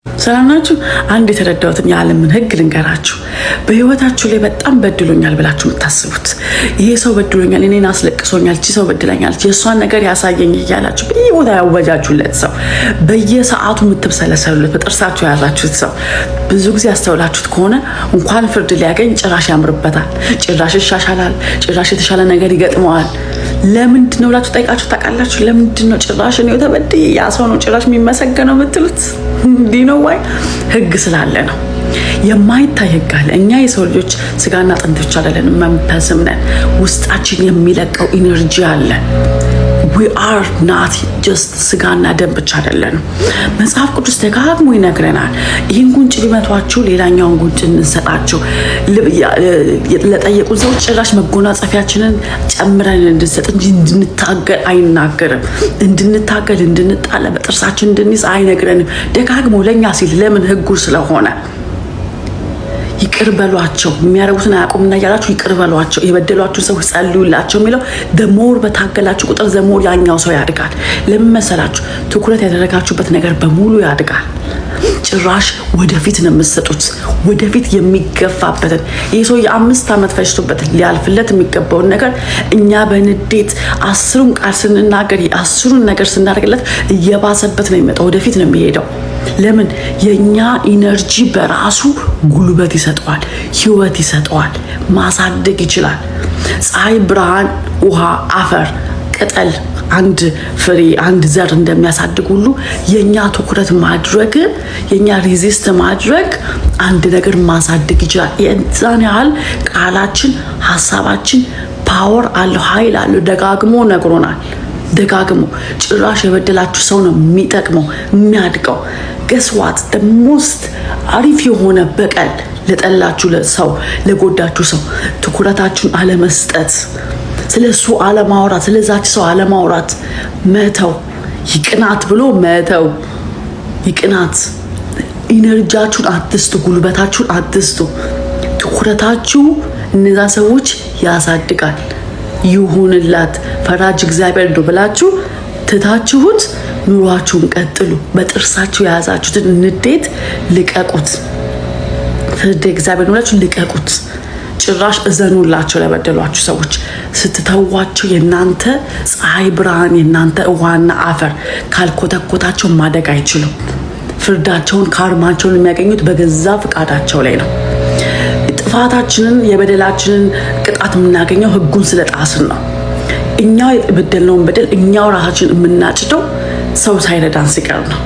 ሰላም ናችሁ? አንድ የተረዳሁትን የዓለምን ሕግ ልንገራችሁ። በህይወታችሁ ላይ በጣም በድሎኛል ብላችሁ የምታስቡት ይሄ ሰው በድሎኛል፣ እኔን አስለቅሶኛል፣ እቺ ሰው በድለኛለች፣ የእሷን ነገር ያሳየኝ እያላችሁ በየቦታ ያወጃችሁለት ሰው፣ በየሰዓቱ የምትብሰለሰሉለት በጥርሳችሁ የያዛችሁት ሰው ብዙ ጊዜ ያስተውላችሁት ከሆነ እንኳን ፍርድ ሊያገኝ ጭራሽ ያምርበታል፣ ጭራሽ ይሻሻላል፣ ጭራሽ የተሻለ ነገር ይገጥመዋል። ለምንድን ነው ብላችሁ ጠይቃችሁ ታውቃላችሁ? ለምንድን ነው ጭራሽ ነው ተበድዬ ያ ሰው ነው ጭራሽ የሚመሰገነው የምትሉት? እንዲህ ነው ወይ? ህግ ስላለ ነው። የማይታይ ህግ አለ። እኛ የሰው ልጆች ስጋና አጥንት ብቻ አይደለንም፣ መንፈስም ነን። ውስጣችን የሚለቀው ኢነርጂ አለ። we are not just ስጋና ደም ብቻ አይደለንም። መጽሐፍ ቅዱስ ደጋግሞ ይነግረናል። ይህን ጉንጭ ቢመቷችሁ ሌላኛውን ጉንጭ እንሰጣችሁ። ለጠየቁን ሰዎች ጭራሽ መጎናጸፊያችንን ጨምረን እንድንሰጥ እንጂ እንድንታገል አይናገርም። እንድንታገል እንድንጣለ በጥርሳችን እንድንይዝ አይነግረንም። ደጋግሞ ለእኛ ሲል ለምን? ህጉ ስለሆነ። ይቅር በሏቸው የሚያረጉትን አያውቁምና እያላችሁ ይቅር በሏቸው፣ የበደሏችሁን ሰዎች ጸልዩላቸው የሚለው ደሞር በታገላችሁ ቁጥር ዘሞር ያኛው ሰው ያድጋል። ለምን መሰላችሁ? ትኩረት ያደረጋችሁበት ነገር በሙሉ ያድጋል። ጭራሽ ወደፊት ነው የምትሰጡት። ወደፊት የሚገፋበትን ይህ ሰው የ5 ዓመት ፈጅቶበትን ሊያልፍለት የሚገባውን ነገር እኛ በንዴት 10ን ቃል ስንናገር 10ን ነገር ስናደርግለት እየባሰበት ነው የሚመጣው። ወደፊት ነው የሚሄደው። ለምን? የኛ ኢነርጂ በራሱ ጉልበት ይሰጠዋል፣ ህይወት ይሰጠዋል፣ ማሳደግ ይችላል። ፀሐይ፣ ብርሃን፣ ውሃ፣ አፈር፣ ቅጠል አንድ ፍሬ አንድ ዘር እንደሚያሳድግ ሁሉ የኛ ትኩረት ማድረግ የኛ ሪዚስት ማድረግ አንድ ነገር ማሳደግ ይችላል። የዛን ያህል ቃላችን ሐሳባችን ፓወር አለው፣ ኃይል አለው። ደጋግሞ ነግሮናል። ደጋግሞ ጭራሽ የበደላችሁ ሰው ነው የሚጠቅመው የሚያድገው። ገስዋት ደሞስት አሪፍ የሆነ በቀል ለጠላችሁ ሰው ለጎዳችሁ ሰው ትኩረታችሁን አለመስጠት፣ ስለሱ አለማውራት፣ ስለዛች ሰው አለማውራት፣ መተው፣ ይቅናት ብሎ መተው። ይቅናት። ኢነርጂያችሁን አትስጡ፣ ጉልበታችሁን አትስጡ። ትኩረታችሁ እነዛ ሰዎች ያሳድጋል። ይሁንላት ፈራጅ እግዚአብሔር ነው ብላችሁ ትታችሁት ኑሯችሁን ቀጥሉ። በጥርሳችሁ የያዛችሁትን ንዴት ልቀቁት። ፍርድ እግዚአብሔር ነው ብላችሁ ልቀቁት። ጭራሽ እዘኑላቸው ለበደሏችሁ ሰዎች። ስትተዋቸው የእናንተ ፀሐይ፣ ብርሃን፣ የእናንተ ውሃና አፈር ካልኮተኮታቸው ማደግ አይችሉም። ፍርዳቸውን ካርማቸውን የሚያገኙት በገዛ ፍቃዳቸው ላይ ነው። ጥፋታችንን የበደላችንን ቅጣት የምናገኘው ህጉን ስለጣስን ነው። እኛው የበደልነውን በደል እኛው ራሳችን የምናጭደው ሰው ሳይረዳን ሲቀር ነው።